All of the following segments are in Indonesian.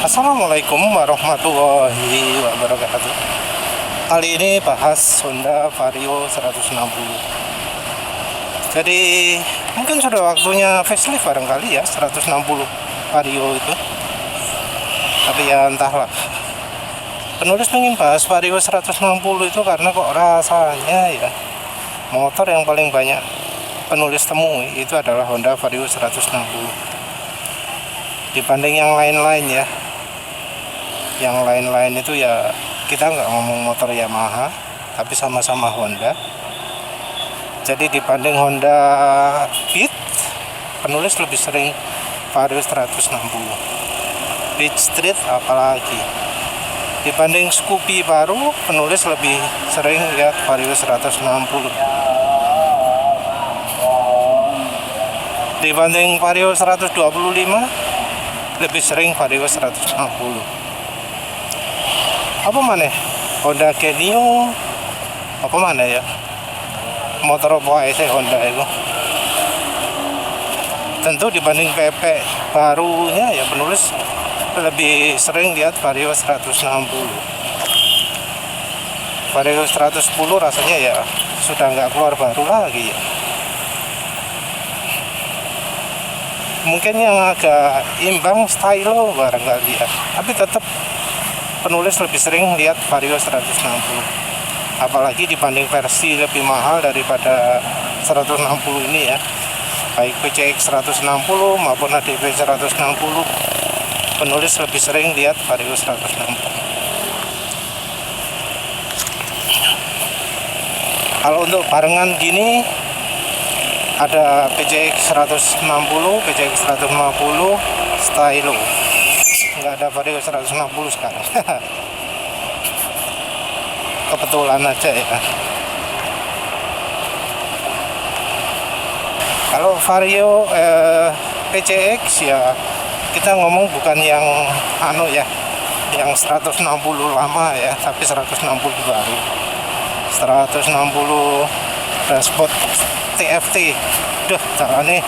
Assalamualaikum warahmatullahi wabarakatuh. Kali ini bahas Honda Vario 160. Jadi mungkin sudah waktunya facelift barangkali ya 160 Vario itu. Tapi ya entahlah. Penulis ingin bahas Vario 160 itu karena kok rasanya ya motor yang paling banyak penulis temui itu adalah Honda Vario 160 dibanding yang lain-lain ya. Yang lain-lain itu ya kita nggak ngomong motor Yamaha, tapi sama-sama Honda. Jadi dibanding Honda Beat, penulis lebih sering Vario 160. Beat Street apalagi. Dibanding Scoopy baru, penulis lebih sering lihat Vario 160. Dibanding Vario 125, lebih sering Vario 160. Apa mana? Honda Genio apa mana ya? Motor apa aja Honda itu. Tentu dibanding PP barunya ya penulis lebih sering lihat Vario 160. Vario 110 rasanya ya sudah nggak keluar baru lagi ya. Mungkin yang agak imbang Stylo barangkali ya, tapi tetap penulis lebih sering lihat Vario 160. Apalagi dibanding versi lebih mahal daripada 160 ini ya, baik PCX 160 maupun ADV 160, penulis lebih sering lihat Vario 160. Kalau untuk barengan gini ada PCX 160, PCX 150, Stylo. Nggak ada Vario 160 sekarang. Kebetulan aja ya. Kalau Vario PCX ya kita ngomong bukan yang ya, yang 160 lama ya, tapi 160 baru. 160 dashboard TFT. Duh, jangan nih.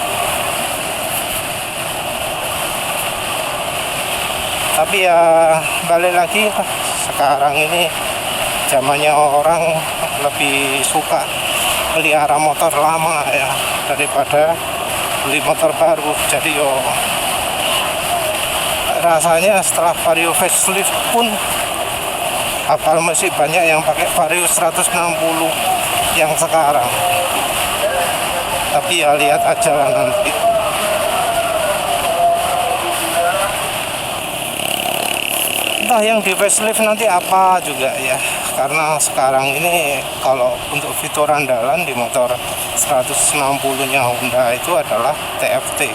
Tapi ya balik lagi sekarang ini zamannya orang lebih suka melihara motor lama ya daripada beli motor baru. Jadi yo rasanya setelah Vario facelift pun apal masih banyak yang pakai Vario 160 yang sekarang. Tapi ya lihat aja lah nanti. Entah yang di facelift nanti apa juga ya, karena sekarang ini kalau untuk fitur andalan di motor 160 nya Honda itu adalah TFT.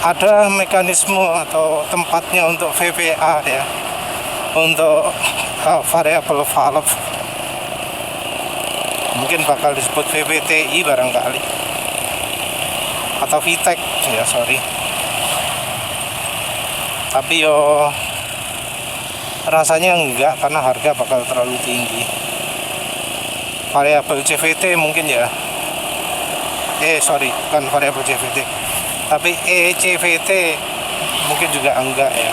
Ada mekanisme atau tempatnya untuk VVA ya, untuk variable valve, mungkin bakal disebut VVTi barangkali, atau VTEC ya, sorry. Tapi yo rasanya enggak, karena harga bakal terlalu tinggi. Variabel CVT mungkin ya, bukan variabel CVT, tapi ECVT mungkin juga enggak ya.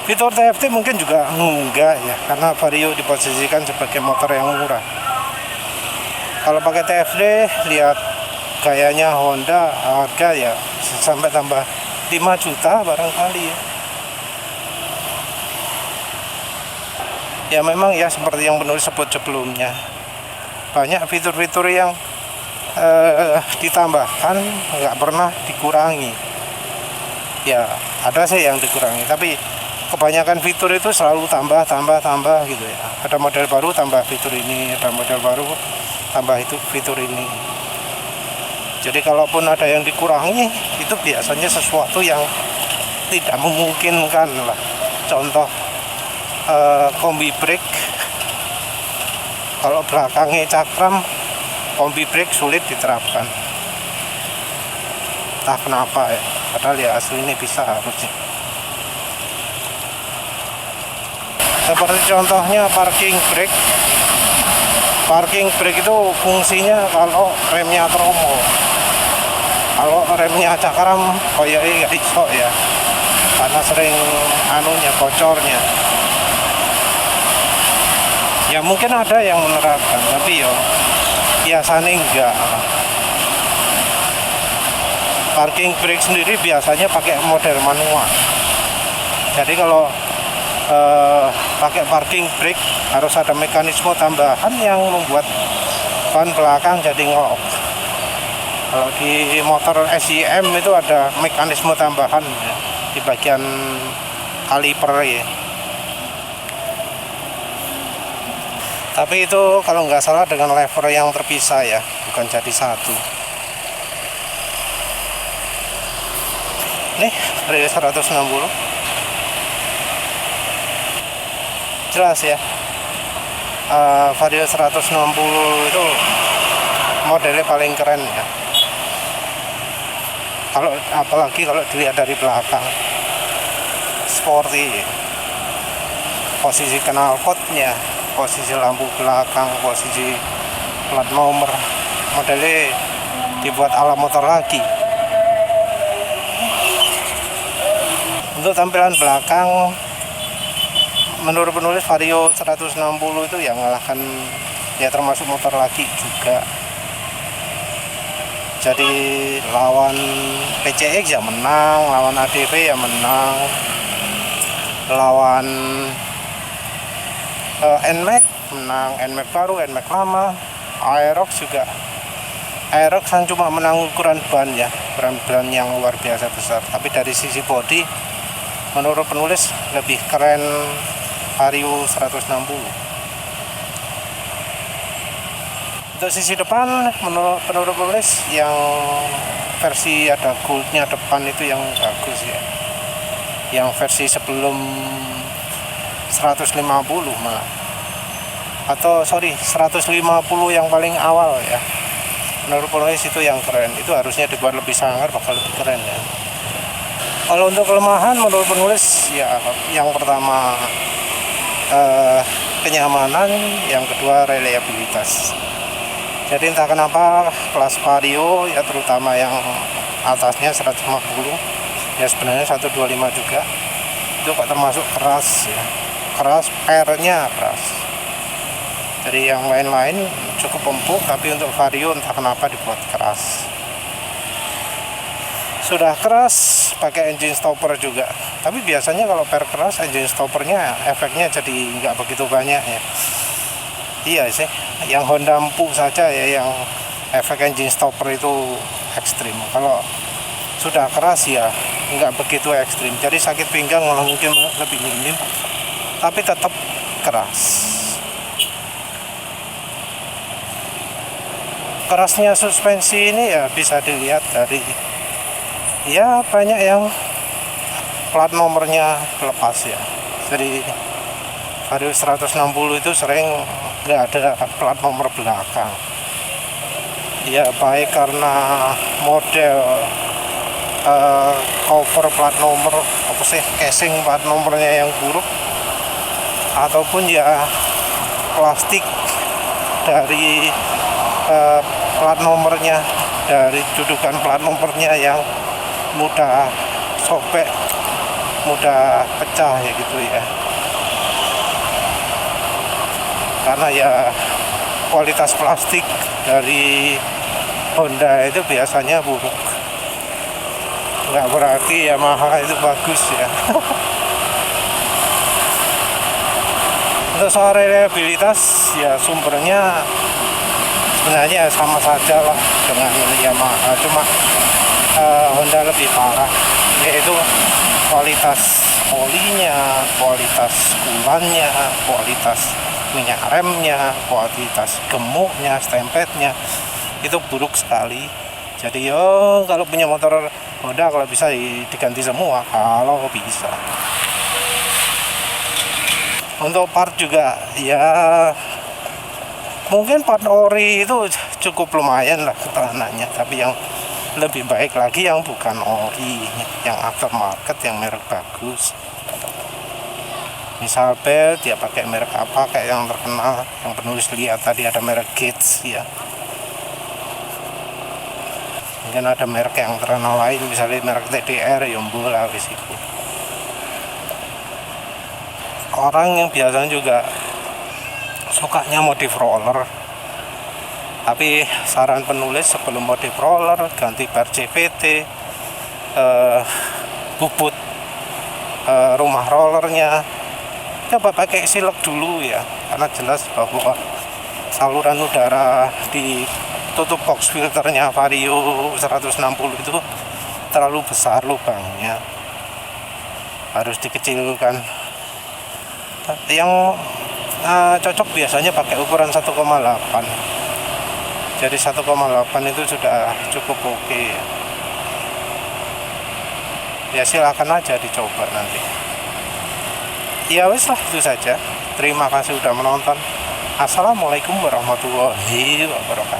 Fitur TFT mungkin juga enggak ya, karena Vario diposisikan sebagai motor yang murah. Kalau pakai TFT, lihat gayanya Honda, harga ya sampai tambah 5 juta barangkali ya. Ya memang ya seperti yang penulis sebut sebelumnya, banyak fitur-fitur yang ditambahkan, nggak pernah dikurangi. Ya ada sih yang dikurangi, tapi kebanyakan fitur itu selalu tambah gitu ya. Ada model baru tambah fitur ini, ada model baru tambah itu fitur ini. Jadi kalaupun ada yang dikurangi, itu biasanya sesuatu yang tidak memungkinkan lah. Contoh kombi brake, kalau belakangnya cakram, kombi brake sulit diterapkan. Entah kenapa ya, padahal ya asli ini bisa harusnya. Seperti contohnya parking brake. Parking brake itu fungsinya kalau remnya tromol. Kalau remnya cakram koyoknya gak iso ya, karena sering anunya bocornya. Ya mungkin ada yang menerapkan, tapi yo biasanya enggak. Parking brake sendiri biasanya pakai model manual. Jadi kalau pakai parking brake harus ada mekanisme tambahan yang membuat ban belakang jadi ngelok. Kalau di motor SIM itu ada mekanisme tambahan ya, di bagian kaliper ya. Tapi itu kalau nggak salah dengan lever yang terpisah ya, bukan jadi satu. Nih, Vario 160. Jelas ya. Vario 160 itu modelnya paling keren ya. Apalagi kalau dilihat dari belakang. Sporty. Posisi knalpotnya, posisi lampu belakang, posisi plat nomor, modelnya dibuat ala motor lagi. Untuk tampilan belakang, menurut penulis Vario 160 itu yang ngalahkan ya, termasuk motor lagi juga. Jadi lawan PCX ya menang, lawan ADV ya menang, lawan NMAX menang, NMAX baru, NMAX lama, Aerox juga. Aerox kan cuma menang ukuran ban ya, ban yang luar biasa besar. Tapi dari sisi bodi, menurut penulis lebih keren Vario 160. Untuk sisi depan, menurut penulis yang versi ada goldnya depan itu yang bagus ya. Yang versi sebelum 150 malah, atau 150 yang paling awal ya, menurut penulis itu yang keren. Itu harusnya dibuat lebih sangar, bakal lebih keren ya. Kalau untuk kelemahan menurut penulis ya, yang pertama kenyamanan, yang kedua reliabilitas. Jadi entah kenapa kelas Vario ya, terutama yang atasnya 150 ya, sebenarnya 125 juga, itu kok termasuk keras ya, keras, pernya keras. Jadi yang lain-lain cukup empuk, tapi untuk Vario entah kenapa dibuat keras. Sudah keras pakai engine stopper juga, tapi biasanya kalau per keras engine stoppernya efeknya jadi nggak begitu banyak ya. Iya sih, yang Honda empuk saja ya yang efek engine stopper itu ekstrim. Kalau sudah keras ya nggak begitu ekstrim, jadi sakit pinggang malah mungkin lebih minim, tapi tetap keras. Kerasnya suspensi ini ya bisa dilihat dari ya banyak yang plat nomornya lepas ya. Jadi Vario 160 itu sering nggak ada plat nomor belakang ya, baik karena model cover plat nomor, casing plat nomornya yang buruk, ataupun ya plastik dari plat nomornya, dari dudukan plat nomornya yang mudah sobek, mudah pecah ya gitu ya. Karena ya kualitas plastik dari Honda itu biasanya buruk. Nggak berarti Yamaha itu bagus ya. Untuk soal reliabilitas ya, sumbernya sebenarnya sama saja lah dengan Yamaha, cuma Honda lebih parah, yaitu kualitas olinya, kualitas kulannya, kualitas minyak remnya, kualitas gemuknya, stempetnya itu buruk sekali. Jadi yo kalau punya motor Honda, kalau bisa diganti semua kalau bisa. Untuk part juga ya, mungkin part ori itu cukup lumayan lah ketahanannya, tapi yang lebih baik lagi yang bukan ori, yang aftermarket, yang merek bagus. Misal belt ya pakai merek apa, kayak yang terkenal yang penulis lihat tadi ada merek Gates ya. mungkin ada merek yang terkenal lain, misalnya merek TDR ya bola wis iku. Orang yang biasanya juga sukanya modif roller, tapi saran penulis sebelum modif roller ganti bar CVT, bubut rumah rollernya coba pakai silek dulu ya, karena jelas bahwa saluran udara di tutup box filternya Vario 160 itu terlalu besar lubangnya, harus dikecilkan. Yang cocok biasanya pakai ukuran 1,8, jadi 1,8 itu sudah cukup oke ya. Silakan aja dicoba nanti. Ya wis lah, itu saja. Terima kasih sudah menonton. Assalamualaikum warahmatullahi wabarakatuh.